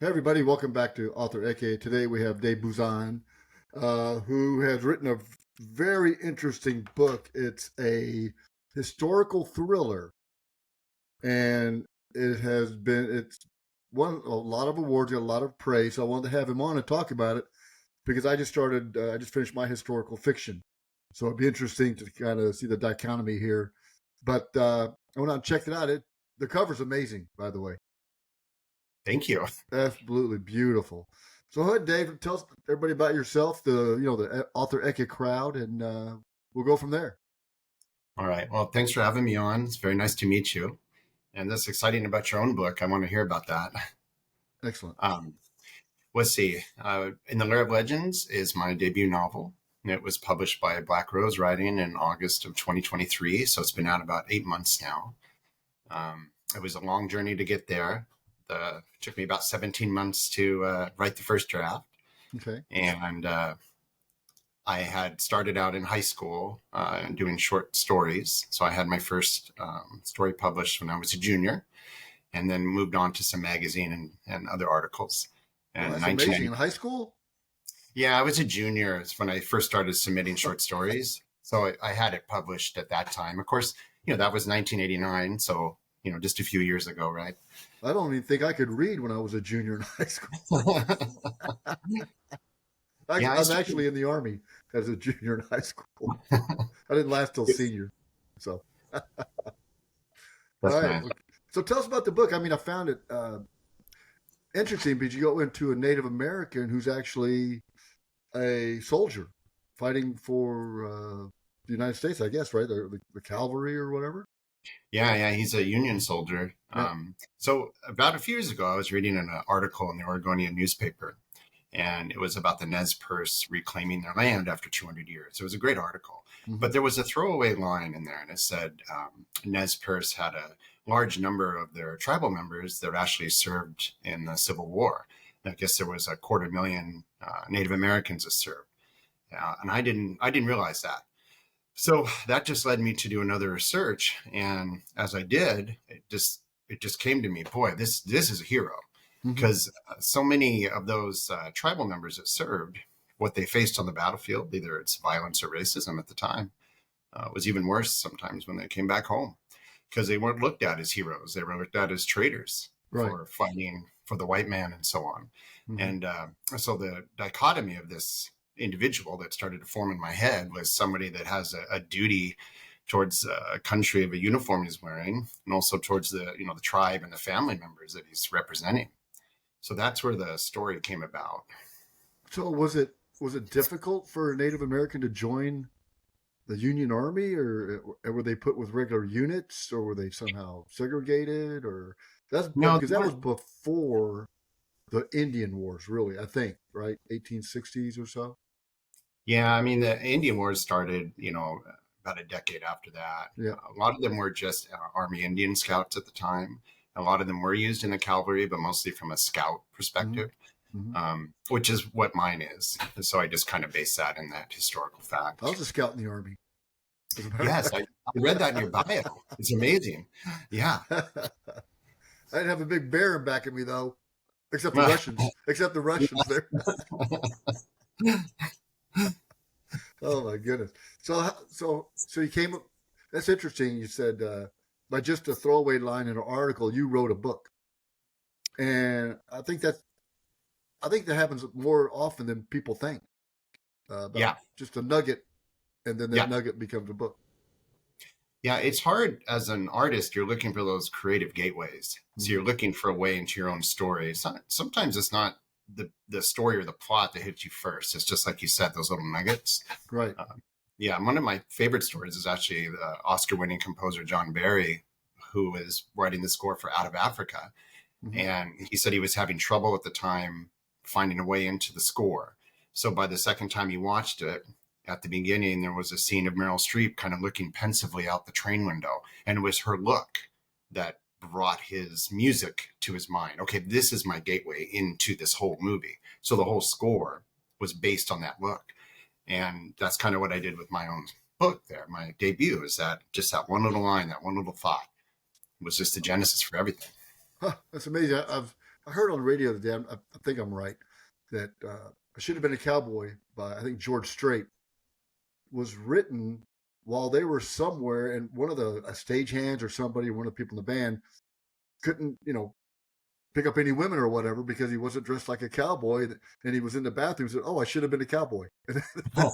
Hey everybody, welcome back to Author Eke. Today we have Dave Buzan, who has written a very interesting book. It's a historical thriller, and it's won a lot of awards, got a lot of praise. So I wanted to have him on and talk about it because I just finished my historical fiction. So it'd be interesting to kind of see the dichotomy here. But I went out and checked it out. The cover's amazing, by the way. Thank you. Absolutely beautiful. So, go ahead, Dave, tell us everybody about yourself, the author Eke crowd, and we'll go from there. All right. Well, thanks for having me on. It's very nice to meet you. And that's exciting about your own book. I want to hear about that. Excellent. Um, let's see. In the Lair of Legends is my debut novel. It was published by Black Rose Writing in August of 2023. So it's been out about 8 months now. It was a long journey to get there. It took me about 17 months to write the first draft. Okay. And I had started out in high school doing short stories. So I had my first story published when I was a junior, and then moved on to some magazine and other articles. Well, And that's amazing. In high school? yeah, I was a junior. It's when I first started submitting short stories. So I had it published at that time. Of course, that was 1989. So, just a few years ago, right? I don't even think I could read when I was a junior in high school. Yeah, I'm actually in the Army as a junior in high school. I didn't last till senior. So, all that's right. nice. So, tell us about the book. I mean, I found it interesting because you go into a Native American who's actually a soldier fighting for the United States, I guess, right? The cavalry or whatever. Yeah, he's a Union soldier. Yeah. So about a few years ago, I was reading an article in the Oregonian newspaper, and it was about the Nez Perce reclaiming their land after 200 years. It was a great article, Mm-hmm. but there was a throwaway line in there, and it said Nez Perce had a large number of their tribal members that actually served in the Civil War. I guess there was 250,000 Native Americans that served, and I didn't realize that. So that just led me to do another research, and as I did, it just came to me, boy, this is a hero, Mm-hmm. because so many of those tribal members that served, what they faced on the battlefield, either it's violence or racism at the time, was even worse sometimes when they came back home, because they weren't looked at as heroes. They were looked at as traitors Right. for fighting for the white man and so on. Mm-hmm. And so the dichotomy of this individual that started to form in my head was somebody that has a duty towards a country of a uniform he's wearing, and also towards the tribe and the family members that he's representing. So that's where the story came about. So was it difficult for a Native American to join the Union Army, or were they put with regular units, or were they somehow segregated, or that's No, because that was before the Indian Wars, really? I think right, 1860s or so. yeah, I mean the Indian Wars started, about a decade after that. Yeah. A lot of them were just Army Indian scouts at the time. A lot of them were used in the cavalry, but mostly from a scout Mm-hmm. perspective, Mm-hmm. which is what mine is. And so I just kind of base that in that historical I fact. was a scout in the Army, as a matter of Yes, fact. I read that in your bio. It's amazing. Yeah. I didn't have a big bear in back of me though, except the Russians. Except the Russians there. Oh my goodness. So you came up. That's interesting. You said by just a throwaway line in an article, you wrote a book, and I think that happens more often than people think. About Yeah. just a nugget, and then that Yeah. nugget becomes a book. Yeah. It's hard as an artist. You're looking for those creative gateways. So Mm-hmm. you're looking for a way into your own story. Sometimes it's not the story or the plot that hits you first. It's just like you said, those little nuggets. Right. Yeah. One of my favorite stories is actually the Oscar winning composer, John Barry, who was writing the score for Out of Africa. Mm-hmm. And he said he was having trouble at the time finding a way into the score. So by the second time he watched it, at the beginning, there was a scene of Meryl Streep kind of looking pensively out the train window. And it was her look that brought his music to his mind. Okay, this is my gateway into this whole movie. So the whole score was based on that look. And that's kind of what I did with my own book there. My debut is that just that one little line, that one little thought was just the genesis for everything. Huh, that's amazing. I heard on the radio today, I think I'm right, that I Should Have Been a Cowboy by, I think, George Strait was written while they were somewhere, and one of the stagehands or somebody, one of the people in the band, couldn't, pick up any women or whatever because he wasn't dressed like a cowboy, and he was in the bathroom. Said, "Oh, I should have been a cowboy." Oh,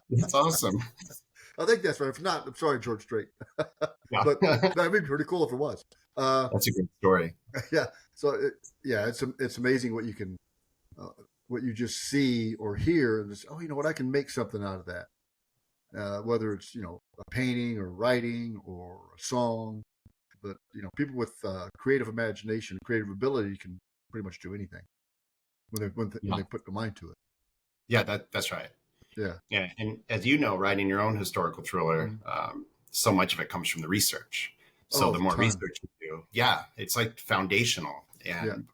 that's awesome. I think that's right. If not, I'm sorry, George Strait, Yeah. but that'd be pretty cool if it was. That's a good story. Yeah. So it's amazing what you can, what you just see or hear, and just, oh, you know what, I can make something out of that. Whether it's a painting or writing or a song, but people with creative imagination, creative ability can pretty much do anything when they put their mind to it. Yeah, that's right. Yeah. Yeah, and as you know, writing your own historical thriller, so much of it comes from the research. So the more research you do, it's like foundational. And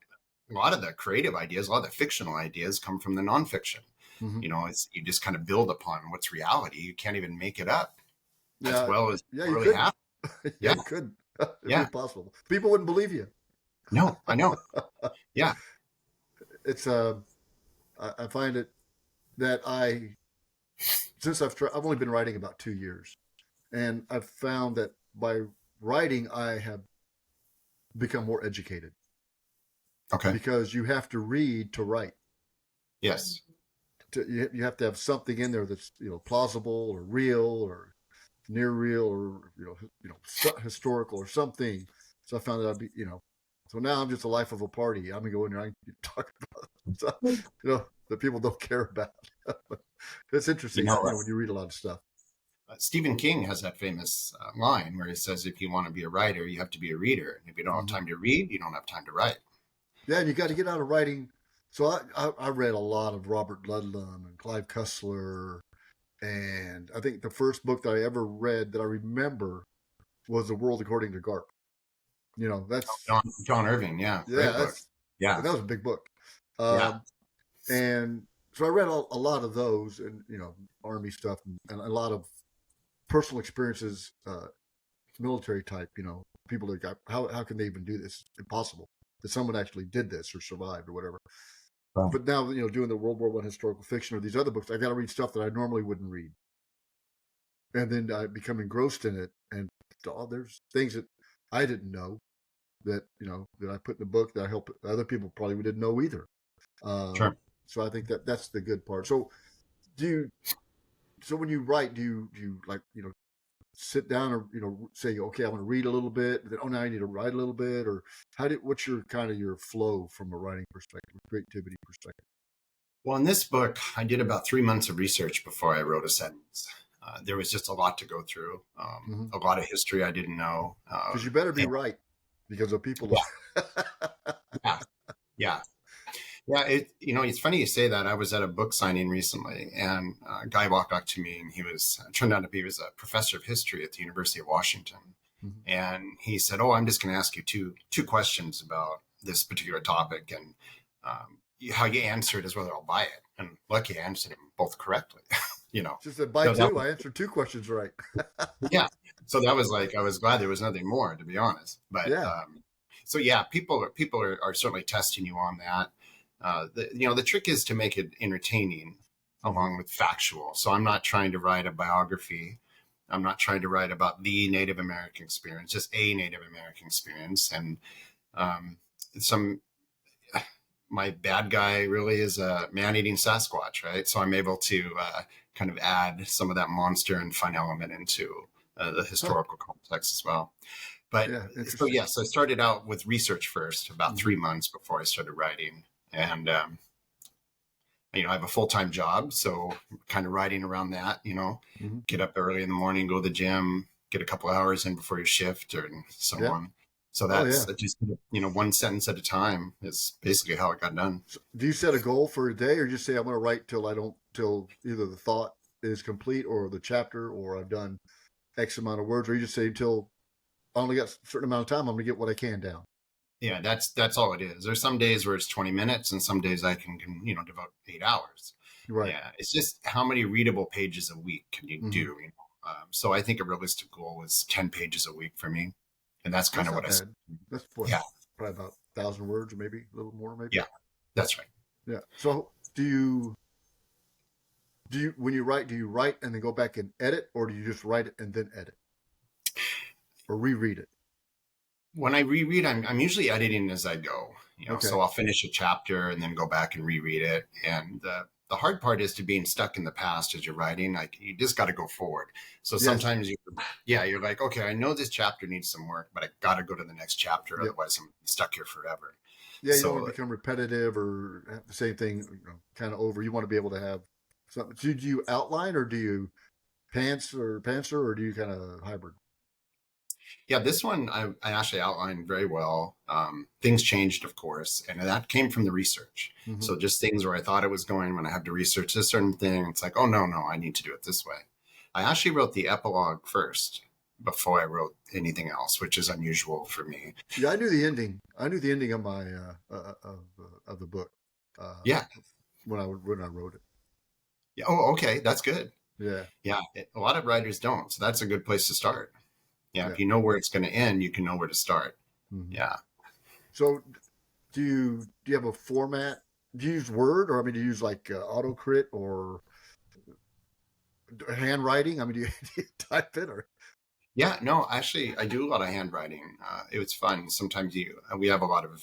a lot of the creative ideas, a lot of the fictional ideas come from the nonfiction. It's you just kind of build upon what's reality. You can't even make it up as well as really happen. You could. It'd be impossible. People wouldn't believe you. No, I know. Yeah. It's I find it that since I've only been writing about 2 years, and I've found that by writing I have become more educated. Okay. Because you have to read to write. Yes. You have to have something in there that's plausible or real or near real or historical or something. So I found that I'd be So now I'm just a life of a party. I'm gonna go in there and talk about stuff that people don't care about. It's interesting when you read a lot of stuff. Stephen King has that famous line where he says, "If you want to be a writer, you have to be a reader. And if you don't have time to read, you don't have time to write." Yeah, and you got to get out of writing. So I read a lot of Robert Ludlum and Clive Cussler, and I think the first book that I ever read that I remember was The World According to Garp. That's John Irving. Yeah, that was a big book. And so I read a lot of those, and Army stuff, and a lot of personal experiences, military type. People that got how can they even do this? It's impossible that someone actually did this or survived or whatever. Wow. But now, doing the World War I historical fiction or these other books, I got to read stuff that I normally wouldn't read. And then I become engrossed in it. And there's things that I didn't know that, that I put in the book that I hope other people probably didn't know either. Sure. So I think that's the good part. So when you write, do you like, sit down or say, okay, I want to read a little bit, then now I need to write a little bit, or what's your kind of your flow from a writing perspective, creativity perspective? Well, in this book, I did about 3 months of research before I wrote a sentence. There was just a lot to go through, a lot of history I didn't know. Because you better be right, because of people. Yeah. It's funny you say that. I was at a book signing recently, and a guy walked up to me, and he turned out to be a professor of history at the University of Washington. And he said, "Oh, I'm just going to ask you two questions about this particular topic, and how you answer it is whether I'll buy it." And lucky I answered them both correctly. Just said buy two. I answered 2 questions right. Yeah. So that was I was glad there was nothing more, to be honest. But people are certainly testing you on that. The trick is to make it entertaining along with factual. So I'm not trying to write a biography. I'm not trying to write about the Native American experience, just a Native American experience. And my bad guy really is a man-eating Sasquatch, right? So I'm able to kind of add some of that monster and fun element into the historical context as well. But so I started out with research first, about 3 months before I started writing. And, I have a full-time job, so kind of writing around that, get up early in the morning, go to the gym, get a couple hours in before your shift or so on. So that's just, 1 sentence at a time is basically how it got done. So do you set a goal for a day, or just say, I'm going to write till either the thought is complete or the chapter, or I've done X amount of words, or you just say until I only got a certain amount of time, I'm going to get what I can down? Yeah, that's all it is. There's some days where it's 20 minutes and some days I can devote 8 hours. Right. Yeah. It's just how many readable pages a week can you do? So I think a realistic goal was 10 pages a week for me. And that's kind of what I said. That's probably about 1,000 words, or maybe a little more, maybe. Yeah, that's right. Yeah. So do you when you write, do you write and then go back and edit, or do you just write it and then edit or reread it? When I reread, I'm usually editing as I go. Okay. So I'll finish a chapter and then go back and reread it. And the hard part is to being stuck in the past as you're writing. Like you just got to go forward. So Yes. sometimes you're like, okay, I know this chapter needs some work, but I got to go to the next chapter, Yep. otherwise I'm stuck here forever. Yeah, you don't want to So become repetitive or have the same thing, kind of over. You want to be able to have something. So do you outline, or do you pantser, or do you kind of hybrid? yeah, this one I actually outlined very well. Things changed, of course, and that came from the research. Hmm. So just things where I thought it was going when I had to research this certain thing, it's like, oh no, I need to do it this way. I actually wrote the epilogue first before I wrote anything else, which is unusual for me. Yeah, I knew the ending. I knew the ending of my of the book uh, Yeah. when I wrote it. Yeah. Oh, okay, that's good. Yeah, Yeah, a lot of writers don't, so that's a good place to start. Yeah, yeah. if you know where it's going to end, you can know where to start. Hmm. Yeah. So do you have a format? Do you use Word, or I mean, do you use like AutoCrit or handwriting? I mean, do you type it or? Yeah, no, actually, I do a lot of handwriting. It was fun. Sometimes we have a lot of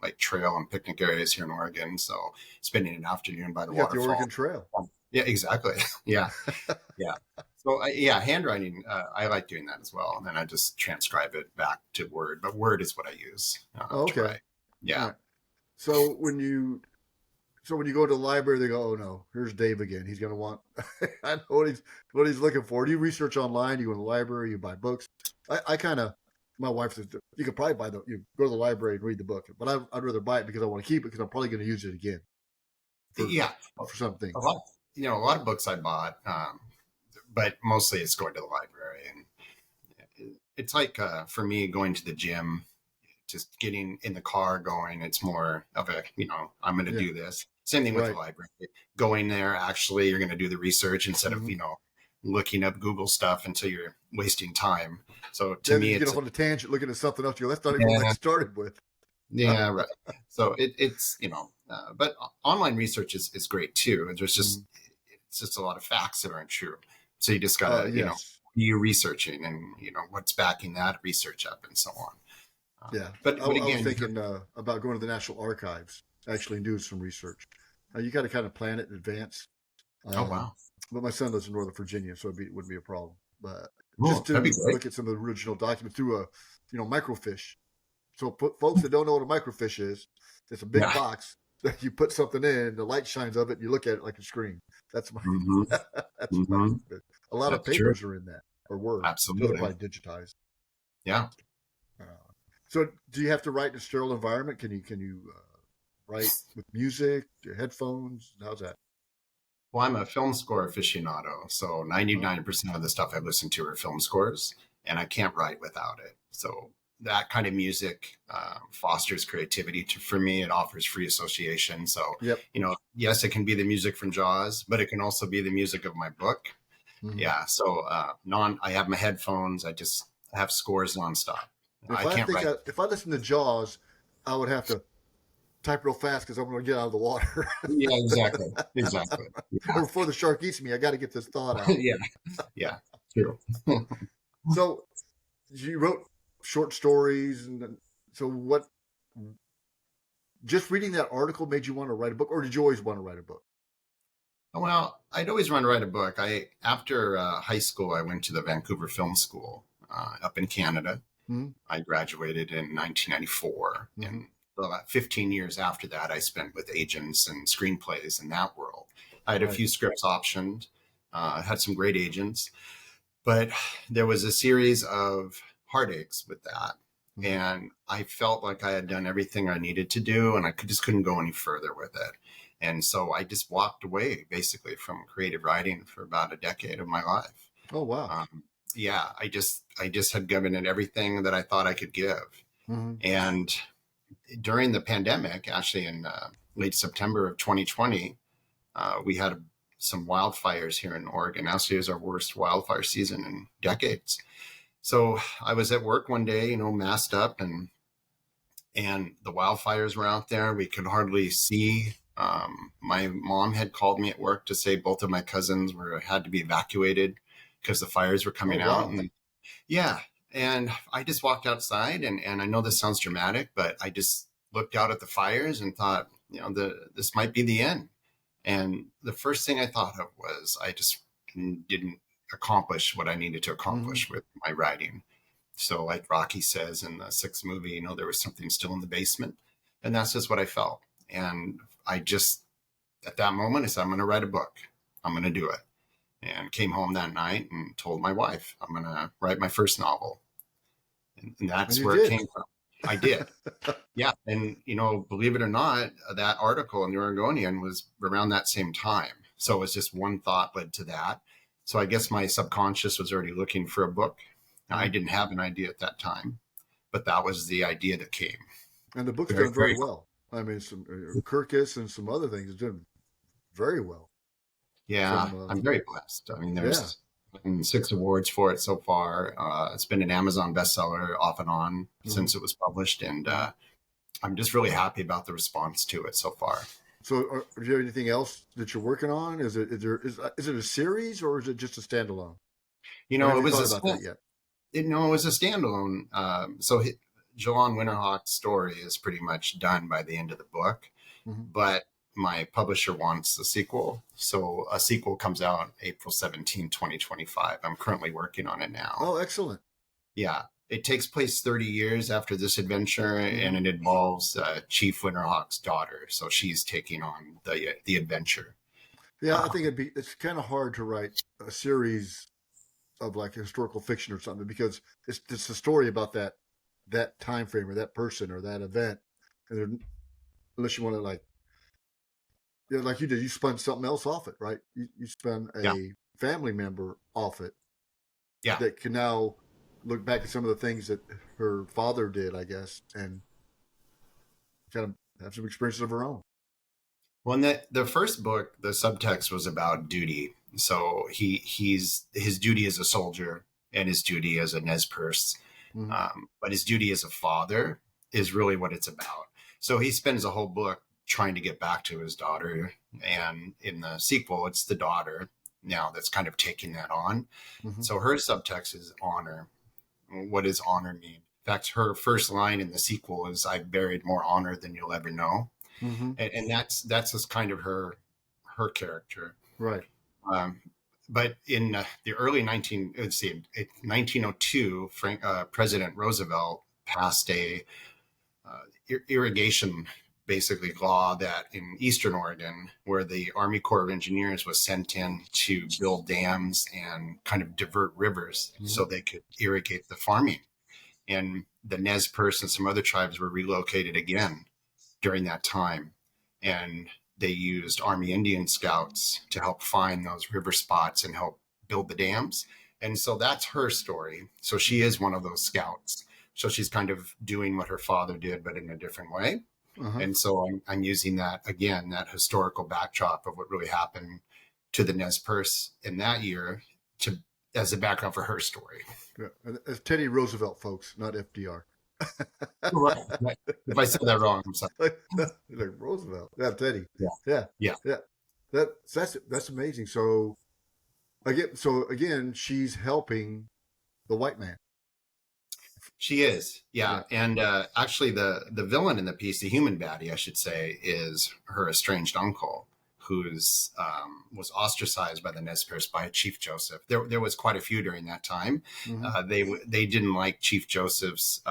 like trail and picnic areas here in Oregon, so spending an afternoon by the You got the Oregon waterfall. Trail. Yeah, exactly. Yeah, yeah. So yeah, handwriting. I like doing that as well. And then I just transcribe it back to Word, but Word is what I use Oh, to okay. write. All Yeah. right. So when you go to the library, they go, "Oh no, here's Dave again. He's going to want." I know what he's looking for. Do you research online? You go to the library. You buy books. I kind of. My wife says you could probably you go to the library and read the book, but I'd rather buy it because I want to keep it because I'm probably going to use it again for Yeah, for some a things. lot. A lot of books I bought, but mostly it's going to the library, and it's like for me going to the gym, just getting in the car going. It's more of a I'm going to Yeah. do this. Same thing with the Right. library. Going there, actually, you're going to do the research instead of Hmm. looking up Google stuff until you're wasting time. So to Yeah. Then me, you get it's off on a tangent looking at something else. You go, that's not even what I yeah, started with. yeah, right. So it's but online research is great too. There's just Mhm. it's just a lot of facts that aren't true. So you just gotta Yes. you researching and what's backing that research up and so on. Yeah. I But was again, thinking about going to the National Archives actually and doing some research. You got to kind of plan it in advance. oh Um, wow, but my son lives in Northern Virginia, so it wouldn't be a problem. But just oh that'd be to great. look at some of the original documents through a, microfiche. So put folks that don't know what a microfiche is, it's a big Yeah. box that you put something in, the light shines of it, and you look at it like a screen. That's my Hmm. that's my Hmm. a lot of That's true. papers are in that or were until they're Absolutely. probably digitized. Yeah. Uh, so do you have to write in a sterile environment? Can you write with music, your headphones? How's that? Well, I'm a film score aficionado, so Huh? 99% of the stuff I listen to are film scores, and I can't write without it. So that kind of music fosters creativity for me. It offers free association. So, Yep. yes, it can be the music from Jaws, but it can also be the music of my book. Hmm. Yeah. So, I have my headphones. I just have scores nonstop. I can't write. If I listen to Jaws, I would have to type real fast because I'm going to get out of the water. Yeah, exactly. Exactly. Or Yeah. before the shark eats me, I got to get this thought out. Yeah. Yeah. True. So you wrote short stories, and so what? Just reading that article made you want to write a book, or did you always want to write a book? Well, I'd always want to write a book. I after high school, I went to the Vancouver Film School up in Canada. Hmm. I graduated in 1994, Hmm. and the 15 years after that, I spent with agents and screenplays in that world. I had a Right. few scripts optioned. Had some great agents, but there was a series of heartaches with that. Hmm. And I felt like I had done everything I needed to do, and just couldn't go any further with it. And so I just walked away basically from creative writing for about a decade of my life. Oh wow. Yeah, I just had given it everything that I thought I could give. Hmm. And during the pandemic, actually in late September of 2020, we had some wildfires here in Oregon. Actually, it was our worst wildfire season in decades. So I was at work one day, masked up, and the wildfires were out there. We could hardly see. My mom had called me at work to say both of my cousins had to be evacuated because the fires were Oh, coming out. wow. And yeah, and I just walked outside, and I know this sounds dramatic, but I just looked out at the fires and thought, this might be the end. And the first thing I thought of was I just didn't accomplish what I needed to Hmm. accomplish with my writing. So, like Rocky says in the sixth movie, there was something still in the basement. And that's just what I felt. And I just, at that moment, I said, I'm going to write a book. I'm going to do it. And came home that night and told my wife, I'm going to write my first novel. And And that's you where it did. came from. I did. Yeah. And, believe it or not, that article in the Oregonian was around that same time. So it was just one thought led to that. So I guess my subconscious was already looking for a book. I Mhm. didn't have an idea at that time, but that was the idea that came. And the book's Very, done very very well. I mean, some Kirkus and some other things is doing very well. Yeah, Some, I'm very blessed. I mean, yeah. there's been 6 awards for it so far. It's been an Amazon bestseller off and on Hmm. since it was published, and Hmm. I'm just really happy about the response to it so far. So, do you have anything else that you're working on? Is it a series or is it just a standalone? Or have It you was thought about that yet? it was a standalone. Jalon Winterhawk's story is pretty much done by the end of the book, Hmm. but my publisher wants a sequel. So a sequel comes out April 17, 2025. I'm currently working on it now. Oh, excellent. Yeah, it takes place 30 years after this adventure, and Hmm. it involves Chief Winterhawk's daughter. So she's taking on the adventure. Yeah, I Uh, think it's kind of hard to write a series of like historical fiction or something because it's a story about that time frame or that person or that event, and unless you want to like like you did, you spun something else off it, right? You spun yeah, a family member off it yeah. that can now look back at some of the things that her father did, I guess, and kind of have some experiences of her own. Well, in the first book, the subtext was about duty. So his duty as a soldier and his duty as a Nez Perce, Mm-hmm. but his duty as a father is really what it's about. So he spends a whole book trying to get back to his daughter, and in the sequel, it's the daughter now that's kind of taking that on. Mm-hmm. So her subtext is honor. What does honor mean? In fact, her first line in the sequel is "I've buried more honor than you'll ever know." Mm-hmm. And that's just kind of her character. Right. Um, but in the early 1902, President Roosevelt passed a irrigation basically law that in Eastern Oregon, where the Army Corps of Engineers was sent in to build dams and kind of divert rivers Mm-hmm. so they could irrigate the farming. And the Nez Perce and some other tribes were relocated again during that time. And they used Army Indian scouts to help find those river spots and help build the dams. And so that's her story. So she Mm-hmm. is one of those scouts. So she's kind of doing what her father did, but in a different way. Uh-huh. And so I'm using that again, that historical backdrop of what really happened to the Nez Perce in that year to as a background for her story. Yeah. It's Teddy Roosevelt, folks, not FDR. Right. If I said that wrong, I'm sorry. like, like Roosevelt. Yeah, Teddy. Yeah. Yeah. Yeah. Yeah. That's amazing. So again, she's helping the white man. She is, yeah, Yeah. and actually, the villain in the piece, the human baddie, I should say, is her estranged uncle, who's was ostracized by the Nez Perce by Chief Joseph. There was quite a few during that time. Mm-hmm. They didn't like Chief Joseph's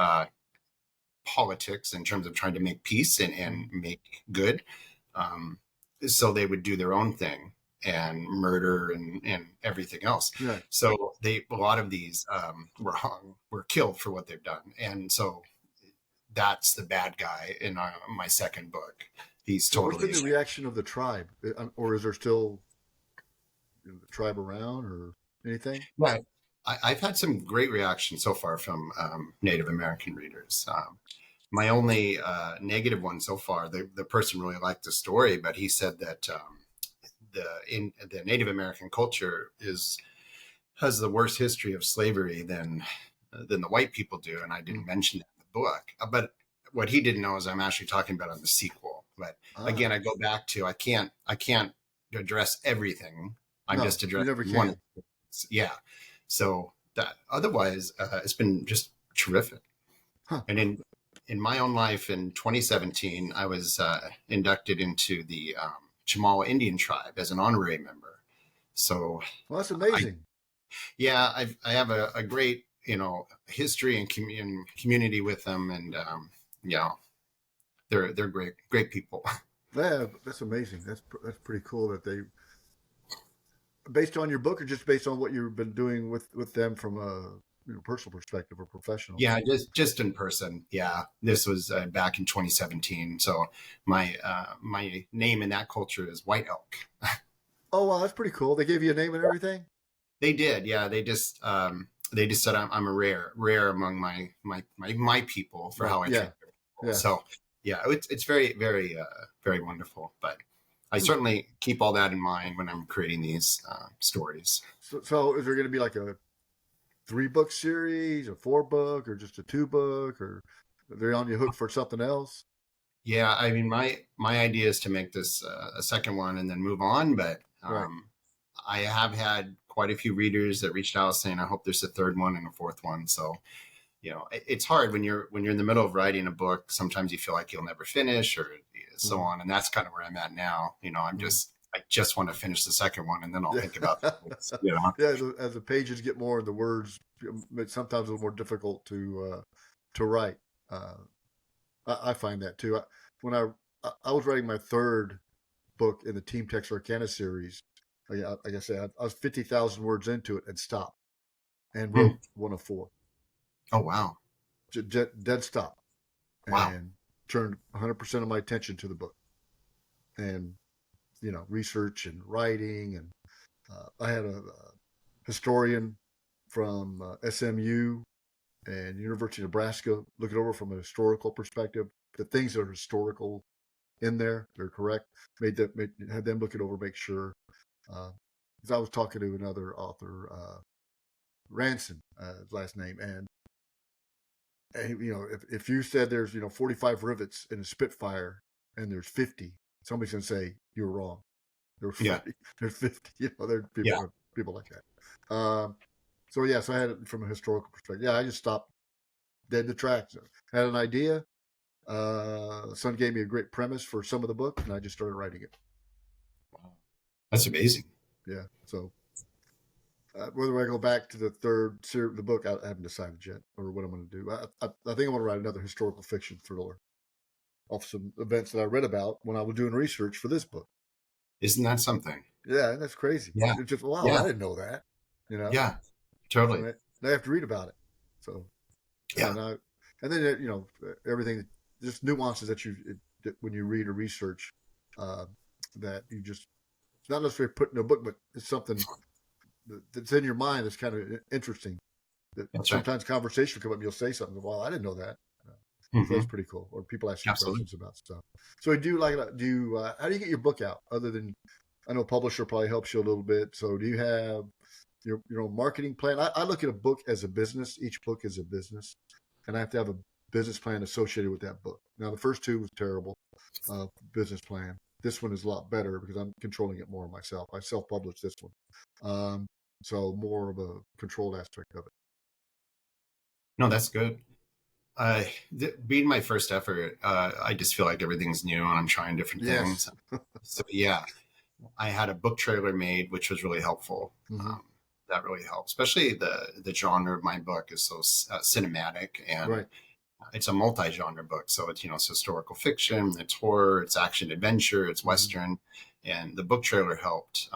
politics in terms of trying to make peace and make good. Um, so they would do their own thing and murder and everything else. Right. So a lot of these were killed for what they've done. And so that's the bad guy in my second book. He's So what's been totally, the reaction of the tribe, or is there still the tribe around or anything? yeah. I've had some great reactions so far from Native American readers. My only negative one so far, the person really liked the story, but he said that the Native American culture has the worst history of slavery than the white people do, and I didn't mention that in the book. But what he didn't know is I'm actually talking about on the sequel. But Ah, again, I go back to I can't address everything. I'm no, just you addressing never one. can. Yeah. So that otherwise, it's been just terrific. Huh. And in my own life, in 2017, I was inducted into the Chamala Indian tribe as an honorary member. So Well, that's I amazing. yeah, I have a great history and community with them, and they're great people. Yeah, that's amazing. That's pretty cool that they, based on your book or just based on what you've been doing with them from a personal perspective or professional. Yeah, just in person. Yeah, this was back in 2017. So my name in that culture is White Elk. Oh wow, that's pretty cool. They gave you a name and everything. They did, yeah. They just said I'm a rare among my people for Right. how I Yeah. treat their people. Yeah. So yeah, it's very wonderful. But I Hmm. certainly keep all that in mind when I'm creating these stories. So is there going to be like a 3 book series, a 4 book, or just a 2 book, or are they on your hook for something else? Yeah, I mean my idea is to make this a second one and then move on. But Right. I have had quite a few readers that reached out saying I hope there's a third one and a fourth one. So it's hard when you're in the middle of writing a book. Sometimes you feel like you'll never finish or so Hmm. on, and that's kind of where I'm at now. Hmm. I just want to finish the second one and then I'll Yeah. think about the. Yeah. As the pages get more, the words it's sometimes a little more difficult to write. Uh, I find that too. When I was writing my third book in the Team Texarkana series, like I said, I was 50,000 words into it and stopped and wrote one of four, Oh wow. dead stop, Wow. and turned 100% of my attention to the book and research and writing. And I had a historian from SMU and University of Nebraska look it over from a historical perspective. The things that are historical in there, they're correct. Had them look it over, make sure. Because I was talking to another author, Ranson, last name, and if you said there's 45 rivets in a Spitfire and there's 50, somebody's gonna say you're wrong. There were Yeah. 40, there's 50. There are Yeah. people like that. So yeah, so I had it from a historical perspective. Yeah, I just stopped dead in the tracks. I had an idea. Son gave me a great premise for some of the book, and I just started writing it. Wow. That's amazing. Yeah. So whether I go back to the the book, I haven't decided yet, or what I'm going to do. I think I want to write another historical fiction thriller off some events that I read about when I was doing research for this book. Isn't that something? Yeah, and that's crazy. Yeah. It's just wow, I Yeah. didn't know that. You know, Yeah. so Totally. now I have to read about it. So Yeah. and I and then everything, just nuances that that when you read or research, uh, that you just it's not necessarily put in a book, but it's something that's in your mind that's kind of interesting. That That's right. sometimes conversation will come up, and you'll say something. Well, I didn't know that. So that's Hmm. pretty cool. Or people ask you Absolutely. questions about stuff. So do you how do you get your book out? Other than I know publisher probably helps you a little bit. So do you have your own marketing plan? I look at a book as a business. Each book is a business, and I have to have a business plan associated with that book. Now the first two was terrible business plan. This one is a lot better because I'm controlling it more myself. I self-published this one, um, so more of a controlled aspect of it. No, that's good. Being my first effort, I just feel like everything's new and I'm trying different things. Yes. So yeah, I had a book trailer made, which was really helpful. Hmm. That really helped, especially the genre of my book is so cinematic and Right. it's a multi-genre book. So it's historical fiction, it's horror, it's action adventure, it's Hmm. western, and the book trailer helped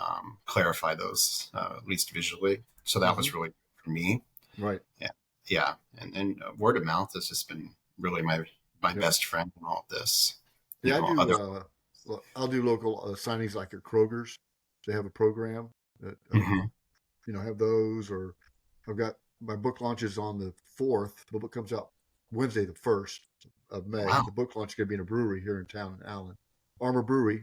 clarify those at least visually. So that Hmm. was really good for me. Right. Yeah, yeah, and word of mouth has just been really my Yeah. best friend in all of this. Yeah. I do. Other. Well, I'll do local signings like at Kroger's. They have a program that Mhm. have those. Or I've got my book launches on the 4th. The book comes out Wednesday, the 1st of May. Wow. The book launch is going to be in a brewery here in town in Allen, Armor Brewery.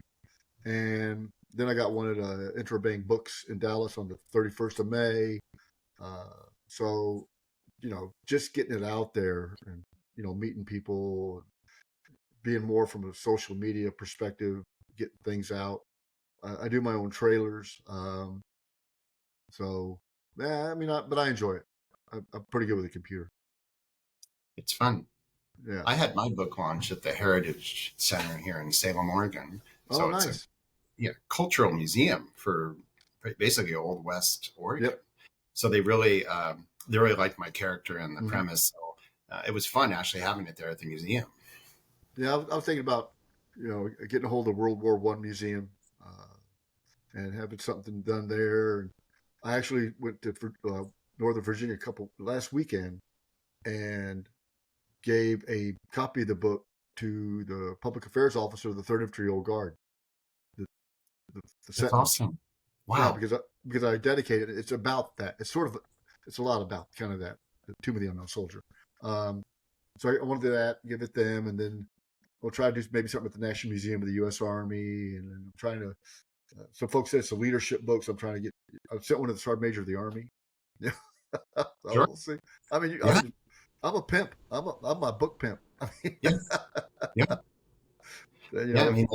And then I got one at Intrabang Books in Dallas on the 31st of May. So just getting it out there and meeting people. being more from a social media perspective, getting things out. I do my own trailers. So, yeah, I mean, but I enjoy it. I'm pretty good with the computer. It's fun. Yeah. I had my book launch at the Heritage Center here in Salem, Oregon. Oh, So it's a nice. cultural museum for basically Old West Oregon. Yep. So they really liked my character and the Hmm. premise. So it was fun actually having it there at the museum. Yeah, I was thinking about, getting a hold of World War One museum, and having something done there. And I actually went to Northern Virginia last weekend and gave a copy of the book to the public affairs officer of the Third Infantry Old Guard. The, the That's sentence. awesome. Yeah, Wow. because I dedicated it. It's about that. It's a lot about kind of that. The Tomb of the Unknown Soldier. Um, so I wanted to do that, give it to them, and then we'll try to do maybe something at the National Museum of the U.S. Army, and then I'm trying to. Some folks said it's a leadership book, so I'm trying to get. I sent one to the Sergeant Major of the Army. Yeah, so Sure. we'll see. I mean, Yeah. I'm a pimp. I'm a book pimp. I mean, Yeah. Yeah. you Yeah. I know, mean,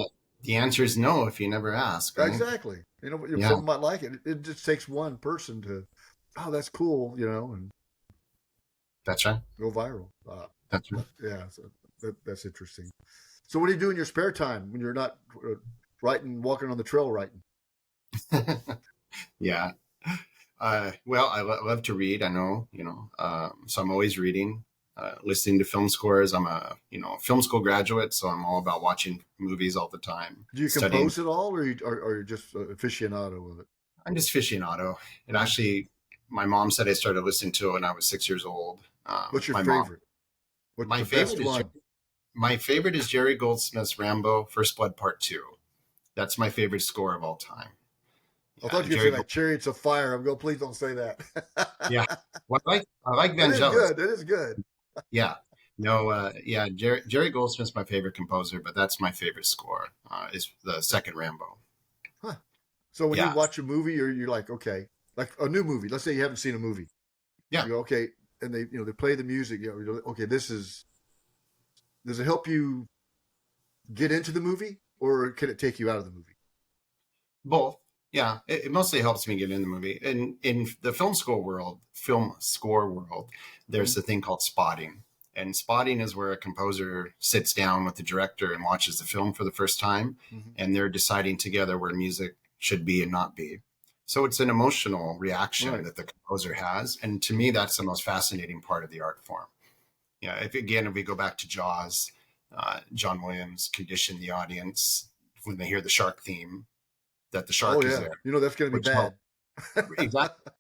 the answer is no if you never ask, right? exactly. If Yeah. someone might like it, it just takes one person to, oh, that's cool, and That's right. go viral. That's right. Yeah, so that's interesting. So, what do you do in your spare time when you're not writing, walking on the trail writing? Yeah. Well, love to read. I know, so I'm always reading, listening to film scores. I'm a, film school graduate, so I'm all about watching movies all the time, Do you studying. compose it all, or you just aficionado of it? I'm just aficionado. And Mhm. actually, my mom said I started listening to it when I was 6 years old. What's your My mom, favorite? What's my the favorite best is one? my favorite is Jerry Goldsmith's Rambo: First Blood Part Two. That's my favorite score of all time. I Yeah, thought you were going to say like Chariots of Fire. I'm going, please don't say that. Yeah. Well, I like It is Vangelis. good. It is good. Yeah. No, yeah, Jerry Goldsmith's my favorite composer, but that's my favorite score. Is the second Rambo. Huh. So when you Yeah. watch a movie, or you're like, okay, like a new movie. Let's say you haven't seen a movie. Yeah. You go, okay, and they play the music. Okay, does it help you get into the movie, or can it take you out of the movie? Both. Yeah. It mostly helps me get in the movie. In the film score world, Mm-hmm. there's a thing called spotting. And spotting is where a composer sits down with the director and watches the film for the first time, Mm-hmm. and they're deciding together where music should be and not be. So it's an emotional reaction Right. that the composer has. And to me, Mm-hmm. that's the most fascinating part of the art form. Yeah, if we go back to Jaws, John Williams conditioned the audience when they hear the shark theme that the Oh shark is yeah, there, that's going to be which helped bad. exactly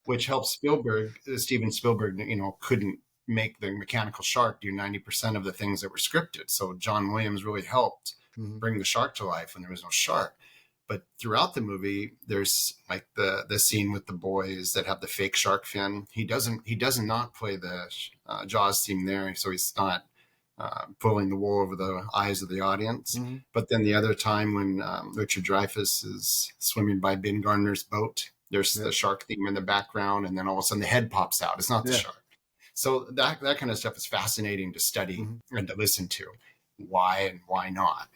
which helps Spielberg, Steven Spielberg, couldn't make the mechanical shark do 90% of the things that were scripted. So John Williams really helped Mm-hmm. bring the shark to life when there was no shark. But throughout the movie, there's like the scene with the boys that have the fake shark fin. He does not play the Jaws theme there, so he's not pulling the wool over the eyes of the audience. Mm-hmm. But then the other time when Richard Dreyfuss is swimming by Ben Gardner's boat, there's Yeah. the shark theme in the background, and then all of a sudden the head pops out. It's not the Yeah. shark. So that kind of stuff is fascinating to study Mm-hmm. and to listen to. Why and why not?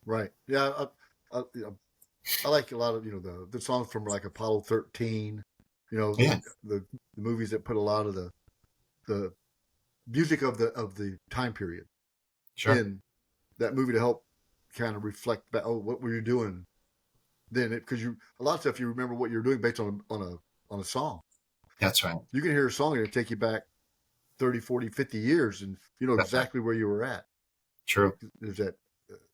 Right. Yeah. I like a lot of the songs from like Apollo 13. Yeah, The movies that put a lot of the music of the time period sure. in that movie to help kind of reflect back. Oh, what were you doing then? Because you a lot of stuff you remember what you're doing based on a song. That's right. You can hear a song and it'll take you back 30, 40, 50 years, and you know That's right. exactly where you were at. True. There's that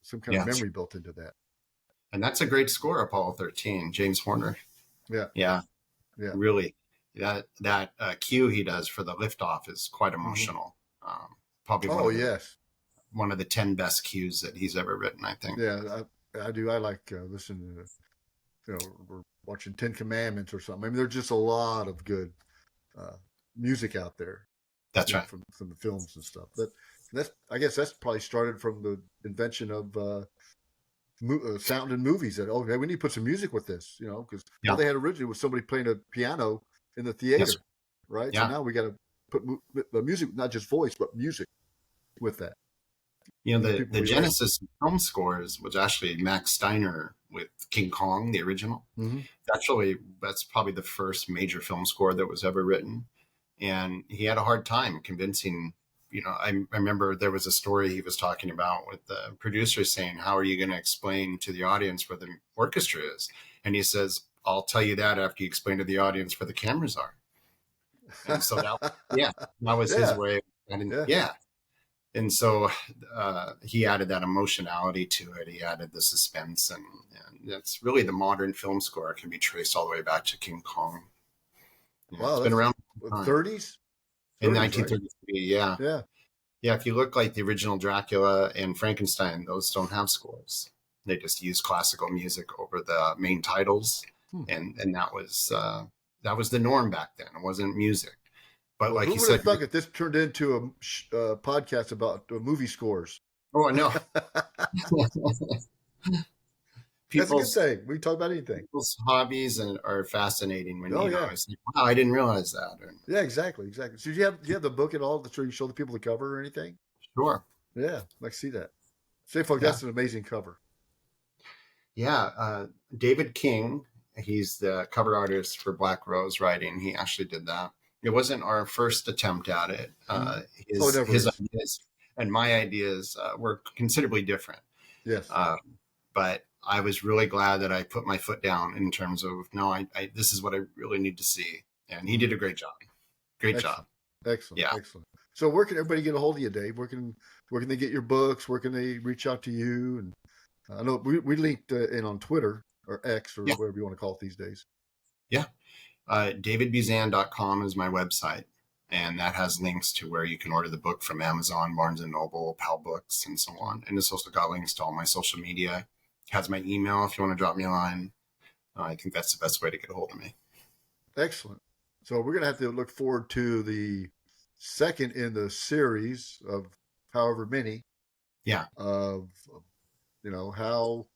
some kind of Yeah. memory built into that. And that's a great score, Apollo 13, James Horner. Yeah. Yeah, Yeah. really. That cue he does for the liftoff is quite Mm-hmm. emotional. Probably Oh yes. one of the 10 best cues that he's ever written, I think. Yeah. I do. I like listening to we're watching Ten Commandments or something. I mean, there's just a lot of good uh, music out there, That's right. from the films and stuff. I guess that's probably started from the invention of sound in movies. That okay, we need to put some music with this, because all Yeah. they had originally was somebody playing a piano in the Yes. theater, right? So Yeah. now we got to put music, not just voice, but music with that. You know, that people the relate. genesis of film scores was actually Max Steiner with King Kong, the original. Mm-hmm. That's probably the first major film score that was ever written. And he had a hard time convincing, I remember there was a story he was talking about with the producer saying, how are you going to explain to the audience where the orchestra is? And he says, I'll tell you that after you explain to the audience where the cameras are. And so that was his Yeah, way. And yeah. yeah. And so he added that emotionality to it. He added the suspense, and that's really the modern film score can be traced all the way back to King Kong. Wow, It's been that's around for a time. 30s, In 30s, right? 1933. Yeah, Yeah. yeah. If you look like the original Dracula and Frankenstein, those don't have scores. They just use classical music over the main titles, Hmm. and that was the norm back then. It wasn't music. But Well, like who you would have said, thunk it? This turned into a podcast about movie scores. oh no, That's a good people's thing. We can talk about anything. people's hobbies are fascinating when Oh yeah, it's like, wow, I didn't realize that. Or, yeah, exactly, exactly. So do you have the book at all? So you show the people the cover or anything? sure, Yeah, I'd like to see that. Say, folks, yeah, that's an amazing cover. yeah. David King, he's the cover artist for Black Rose Writing. He actually did that. It wasn't our first attempt at it. Oh, it never His is. ideas and my ideas were considerably different. Yes, Um, but I was really glad that I put my foot down in terms of no, this is what I really need to see, and he did a great job. Great job. excellent, excellent, Yeah. excellent. So where can everybody get a hold of you, Dave? Where can they get your books? Where can they reach out to you? And I know we linked in on Twitter or X or Yeah. whatever you want to call it these days. Yeah. davidbuzan.com is my website, and that has links to where you can order the book from Amazon, Barnes and Noble, Pal Books, and so on. And it's also got links to all my social media. It has my email if you want to drop me a line. I think that's the best way to get a hold of me. Excellent. So we're gonna have to look forward to the second in the series of however many Yeah, of how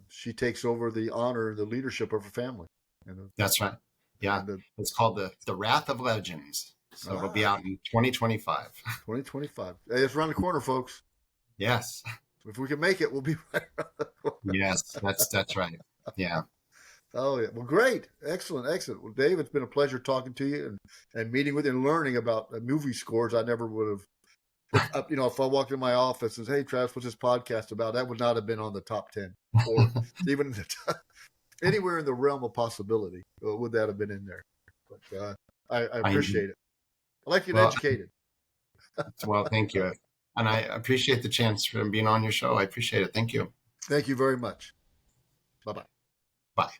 she takes over the honor, the leadership of her family, and that's right. Yeah, and the it's called the Wrath of Legends. So it'll be out in 2025. 2025. Hey, it's around the corner, folks. Yes, If we can make it, we'll be right around the corner. yes, that's right. Yeah, Oh yeah. Well, great. Excellent. Excellent. Well, Dave, it's been a pleasure talking to you and meeting with you and learning about movie scores. I never would have. If I walked in my office and said, "Hey, Travis, what's this podcast about?" That would not have been on the top 10 or even in the anywhere in the realm of possibility. Would that have been in there? But I appreciate it. I like you well, educated. well, thank you, and I appreciate the chance for being on your show. I appreciate it. Thank you. Thank you very much. Bye bye. Bye.